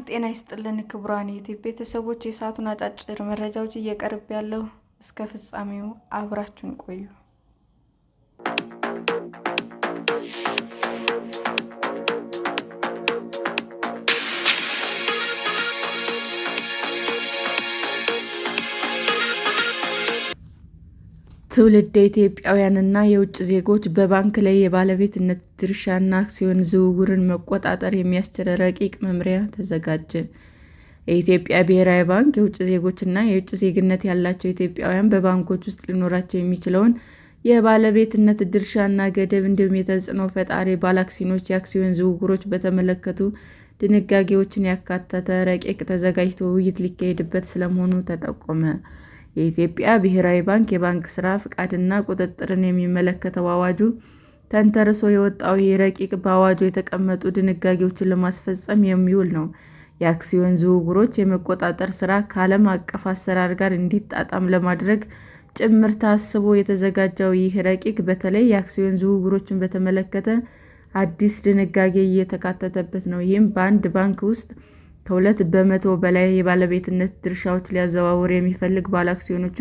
ጤና ይስጥልን ክቡራን የዩቲዩብ ቤተሰቦች፣ የሰዓቱን አጫጭር መረጃዎች እየቀርብ ያለው እስከ ፍጻሜው አብራችሁን ቆዩ። ትውልደ ኢትዮጵያውያንና የውጭ ዜጎች በባንክ ላይ የባለቤትነት ድርሻና አክሲዮን ዝውውርን መቆጣጠር የሚያስችል ረቂቅ መመሪያ ተዘጋጀ። የኢትዮጵያ ብሔራዊ ባንክ የውጭ ዜጎችና የውጭ ዜግነት ያላቸው ኢትዮጵያውያን በባንኮች ውስጥ ሊኖራቸው የሚችለውን የባለቤትነት ድርሻና ገደብ፣ እንዲሁም የተጽዕኖ ፈጣሪ ባለአክሲዮኖች የአክሲዮን ዝውውሮች በተመለከቱ ድንጋጌዎችን ያካተተ ረቂቅ ተዘጋጅቶ ውይይት ሊካሄድበት ስለመሆኑ ተጠቆመ። የኢትዮጵያ ብሔራዊ ባንክ የባንክ ሥራ ፈቃድና ቁጥጥርን የሚመለከተው አዋጁ ተንተርሶ የወጣው ይህ ረቂቅ በአዋጁ የተቀመጡ ድንጋጌዎችን ለማስፈጸም የሚውል ነው። የአክሲዮን ዝውውሮች የመቆጣጠር ሥራ ከዓለም አቀፍ አሰራር ጋር እንዲጣጣም ለማድረግ ጭምር ታስቦ የተዘጋጀው ይህ ረቂቅ በተለይ የአክሲዮን ዝውውሮችን በተመለከተ አዲስ ድንጋጌ እየተካተተበት ነው። ይህም በአንድ ባንክ ውስጥ ከ2 በመቶ በላይ የባለቤትነት ድርሻዎች ሊያዘዋውር የሚፈልግ ባለአክሲዮኖቹ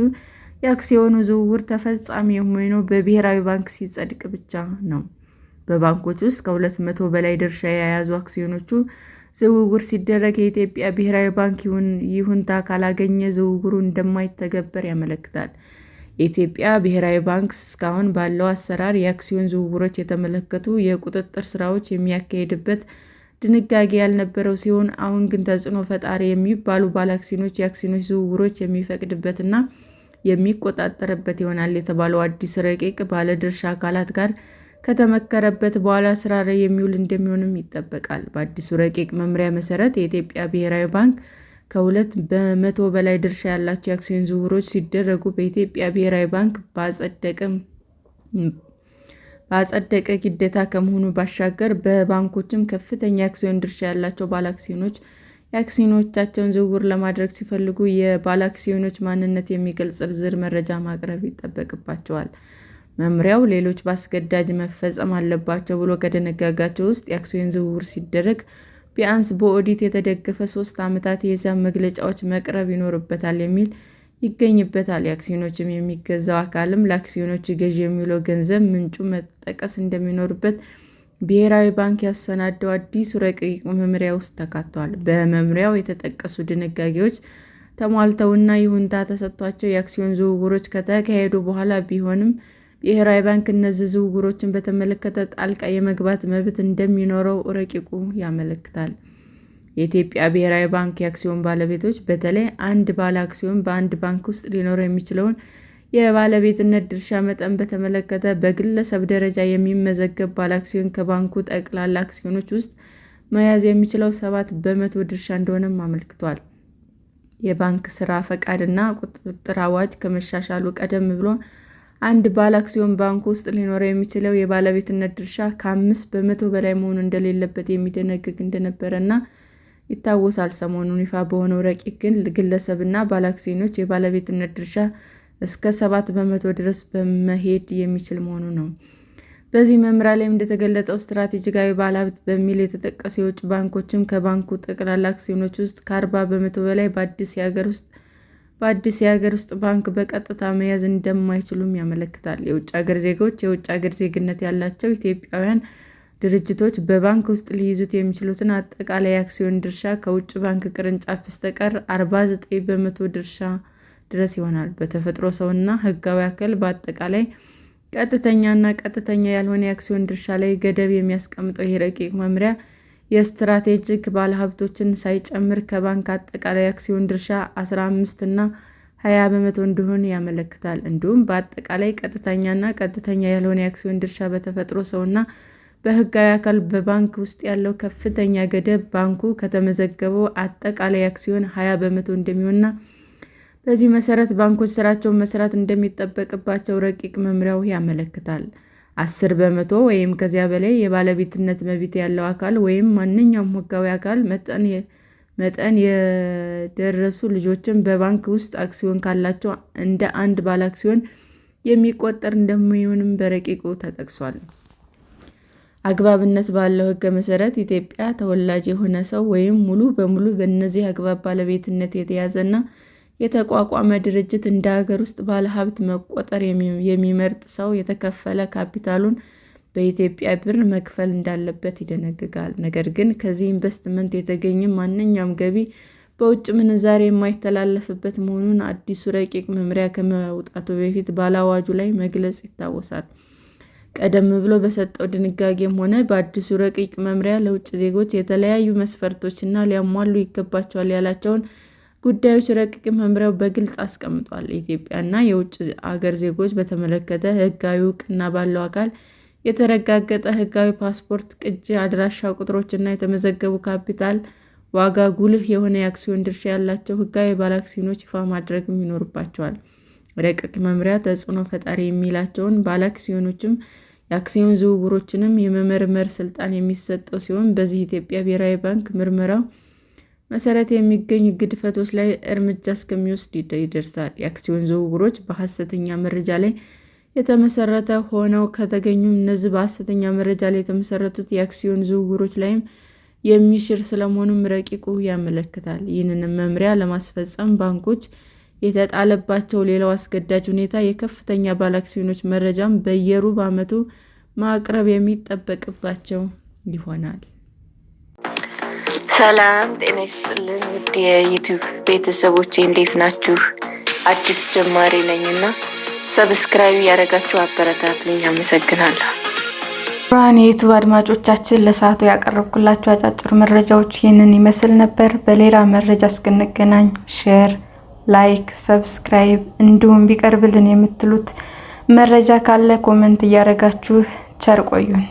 የአክሲዮኑ ዝውውር ተፈጻሚ የሚሆነው በብሔራዊ ባንክ ሲጸድቅ ብቻ ነው። በባንኮች ውስጥ ከ200 በላይ ድርሻ የያዙ አክሲዮኖቹ ዝውውር ሲደረግ የኢትዮጵያ ብሔራዊ ባንክ ይሁንታ ካላገኘ ዝውውሩ እንደማይተገበር ያመለክታል። የኢትዮጵያ ብሔራዊ ባንክ እስካሁን ባለው አሰራር የአክሲዮን ዝውውሮችን የተመለከቱ የቁጥጥር ሥራዎች የሚያካሂድበት ድንጋጌ ያልነበረው ሲሆን፣ አሁን ግን ተጽዕኖ ፈጣሪ የሚባሉ ባለአክሲዮኖች የአክሲዮን ዝውውሮች የሚፈቅድበትና የሚቆጣጠርበት ይሆናል የተባለው አዲስ ረቂቅ ባለድርሻ አካላት ጋር ከተመከረበት በኋላ ስራ ላይ የሚውል እንደሚሆንም ይጠበቃል። በአዲሱ ረቂቅ መመሪያ መሰረት የኢትዮጵያ ብሔራዊ ባንክ ከ2 በመቶ በላይ ድርሻ ያላቸው የአክሲዮን ዝውውሮች ሲደረጉ በኢትዮጵያ ብሔራዊ ባንክ በአጸደቀ ግዴታ ከመሆኑ ባሻገር በባንኮችም ከፍተኛ የአክሲዮን ድርሻ ያላቸው ባለአክሲዮኖች የአክሲዮኖቻቸውን ዝውውር ለማድረግ ሲፈልጉ የባለአክሲዮኖች ማንነት የሚገልጽ ዝርዝር መረጃ ማቅረብ ይጠበቅባቸዋል። መመሪያው ሌሎች በአስገዳጅ መፈጸም አለባቸው ብሎ ከደነገጋቸው ውስጥ የአክሲዮን ዝውውር ሲደረግ ቢያንስ በኦዲት የተደገፈ 3 ዓመታት የሂሳብ መግለጫዎች መቅረብ ይኖርበታል የሚል ይገኝበታል። የአክሲዮኖችም የሚገዛው አካልም ለአክሲዮኖች ገዢ የሚውለው ገንዘብ ምንጩ መጠቀስ እንደሚኖርበት ብሔራዊ ባንክ ያሰናዳው አዲሱ ረቂቅ መመሪያ ውስጥ ተካቷል። በመመሪያው የተጠቀሱ ድንጋጌዎች ተሟልተውና ይሁንታ ተሰጥቷቸው የአክሲዮን ዝውውሮች ከተካሄዱ በኋላ ቢሆንም ብሔራዊ ባንክ እነዚህ ዝውውሮችን በተመለከተ ጣልቃ የመግባት መብት እንደሚኖረው ረቂቁ ያመለክታል። የኢትዮጵያ ብሔራዊ ባንክ የአክሲዮን ባለቤቶች በተለይ አንድ ባለ አክሲዮን በአንድ ባንክ ውስጥ ሊኖረው የሚችለውን የባለቤትነት ድርሻ መጠን በተመለከተ በግለሰብ ደረጃ የሚመዘገብ ባለአክሲዮን ከባንኩ ጠቅላላ አክሲዮኖች ውስጥ መያዝ የሚችለው 7 በመቶ ድርሻ እንደሆነም አመልክቷል። የባንክ ሥራ ፈቃድና ቁጥጥር አዋጅ ከመሻሻሉ ቀደም ብሎ አንድ ባለአክሲዮን ባንክ ውስጥ ሊኖረው የሚችለው የባለቤትነት ድርሻ ከ5 በመቶ በላይ መሆን እንደሌለበት የሚደነግግ እንደነበረና ይታወሳል። ሰሞኑን ይፋ በሆነው ረቂቅ ግን ግለሰብና ባለአክሲዮኖች የባለቤትነት ድርሻ እስከ 7 በመቶ ድረስ መሄድ የሚችል መሆኑ ነው። በዚህ መመሪያ ላይ እንደተገለጸው ስትራቴጂካዊ ባለሀብት በሚል የተጠቀሱ የውጭ ባንኮችም ከባንኩ ጠቅላላ አክሲዮኖች ውስጥ ከ40 በመቶ በላይ በአዲስ የሀገር ውስጥ ባንክ በቀጥታ መያዝ እንደማይችሉም ያመለክታል። የውጭ ሀገር ዜጎች የውጭ ሀገር ዜግነት ያላቸው ኢትዮጵያውያን ድርጅቶች በባንክ ውስጥ ሊይዙት የሚችሉትን አጠቃላይ የአክሲዮን ድርሻ ከውጭ ባንክ ቅርንጫፍ በስተቀር 49 በመቶ ድርሻ ድረስ ይሆናል። በተፈጥሮ ሰውና ሕጋዊ አካል በአጠቃላይ ቀጥተኛና ቀጥተኛ ያልሆነ የአክሲዮን ድርሻ ላይ ገደብ የሚያስቀምጠው ይህ ረቂቅ መመሪያ የስትራቴጂክ ባለሀብቶችን ሳይጨምር ከባንክ አጠቃላይ አክሲዮን ድርሻ 15 እና 20 በመቶ እንዲሆን ያመለክታል። እንዲሁም በአጠቃላይ ቀጥተኛና ቀጥተኛ ያልሆነ የአክሲዮን ድርሻ በተፈጥሮ ሰውና በሕጋዊ አካል በባንክ ውስጥ ያለው ከፍተኛ ገደብ ባንኩ ከተመዘገበው አጠቃላይ አክሲዮን 20 በመቶ እንደሚሆንና በዚህ መሰረት ባንኮች ስራቸውን መስራት እንደሚጠበቅባቸው ረቂቅ መመሪያው ያመለክታል። 10 በመቶ ወይም ከዚያ በላይ የባለቤትነት መብት ያለው አካል ወይም ማንኛውም ሕጋዊ አካል መጠን የደረሱ ልጆችን በባንክ ውስጥ አክሲዮን ካላቸው እንደ አንድ ባለአክሲዮን የሚቆጠር እንደሚሆንም በረቂቁ ተጠቅሷል። አግባብነት ባለው ሕግ መሰረት ኢትዮጵያ ተወላጅ የሆነ ሰው ወይም ሙሉ በሙሉ በእነዚህ አግባብ ባለቤትነት የተያዘና የተቋቋመ ድርጅት እንደ ሀገር ውስጥ ባለሀብት መቆጠር የሚመርጥ ሰው የተከፈለ ካፒታሉን በኢትዮጵያ ብር መክፈል እንዳለበት ይደነግጋል። ነገር ግን ከዚህ ኢንቨስትመንት የተገኘ ማንኛውም ገቢ በውጭ ምንዛሬ የማይተላለፍበት መሆኑን አዲሱ ረቂቅ መመሪያ ከመውጣቱ በፊት ባለአዋጁ ላይ መግለጹ ይታወሳል። ቀደም ብሎ በሰጠው ድንጋጌም ሆነ በአዲሱ ረቂቅ መመሪያ ለውጭ ዜጎች የተለያዩ መስፈርቶችና ሊያሟሉ ይገባቸዋል ያላቸውን ጉዳዮች ረቂቅ መመሪያው በግልጽ አስቀምጧል። የኢትዮጵያና የውጭ አገር ዜጎች በተመለከተ ሕጋዊ እውቅና ባለው አካል የተረጋገጠ ሕጋዊ ፓስፖርት፣ ቅጂ አድራሻ ቁጥሮችና የተመዘገቡ ካፒታል ዋጋ ጉልህ የሆነ የአክሲዮን ድርሻ ያላቸው ሕጋዊ ባለአክሲዮኖች ይፋ ማድረግም ይኖርባቸዋል። ረቂቅ መመሪያ ተጽዕኖ ፈጣሪ የሚላቸውን ባለአክሲዮኖችም የአክሲዮን ዝውውሮችንም የመመርመር ስልጣን የሚሰጠው ሲሆን በዚህ የኢትዮጵያ ብሔራዊ ባንክ ምርመራው መሰረት የሚገኙ ግድፈቶች ላይ እርምጃ እስከሚወስድ ይደርሳል። የአክሲዮን ዝውውሮች በሐሰተኛ መረጃ ላይ የተመሰረተ ሆነው ከተገኙም እነዚህ በሐሰተኛ መረጃ ላይ የተመሰረቱት የአክሲዮን ዝውውሮች ላይም የሚሽር ስለመሆኑም ረቂቁ ያመለክታል። ይህንንም መመሪያ ለማስፈጸም ባንኮች የተጣለባቸው ሌላው አስገዳጅ ሁኔታ የከፍተኛ ባለአክሲዮኖች መረጃም በየሩብ ዓመቱ ማቅረብ የሚጠበቅባቸው ይሆናል። ሰላም ጤና ይስጥልን ውድ የዩቲዩብ ቤተሰቦቼ እንዴት ናችሁ? አዲስ ጀማሪ ነኝና ሰብስክራይብ ያደረጋችሁ አበረታቱኝ። አመሰግናለሁ። ብርሃን የዩቲዩብ አድማጮቻችን ለሰዓቱ ያቀረብኩላችሁ አጫጭር መረጃዎች ይህንን ይመስል ነበር። በሌላ መረጃ እስክንገናኝ ሼር፣ ላይክ፣ ሰብስክራይብ እንዲሁም ቢቀርብልን የምትሉት መረጃ ካለ ኮሜንት እያደረጋችሁ ቸር ቆዩን።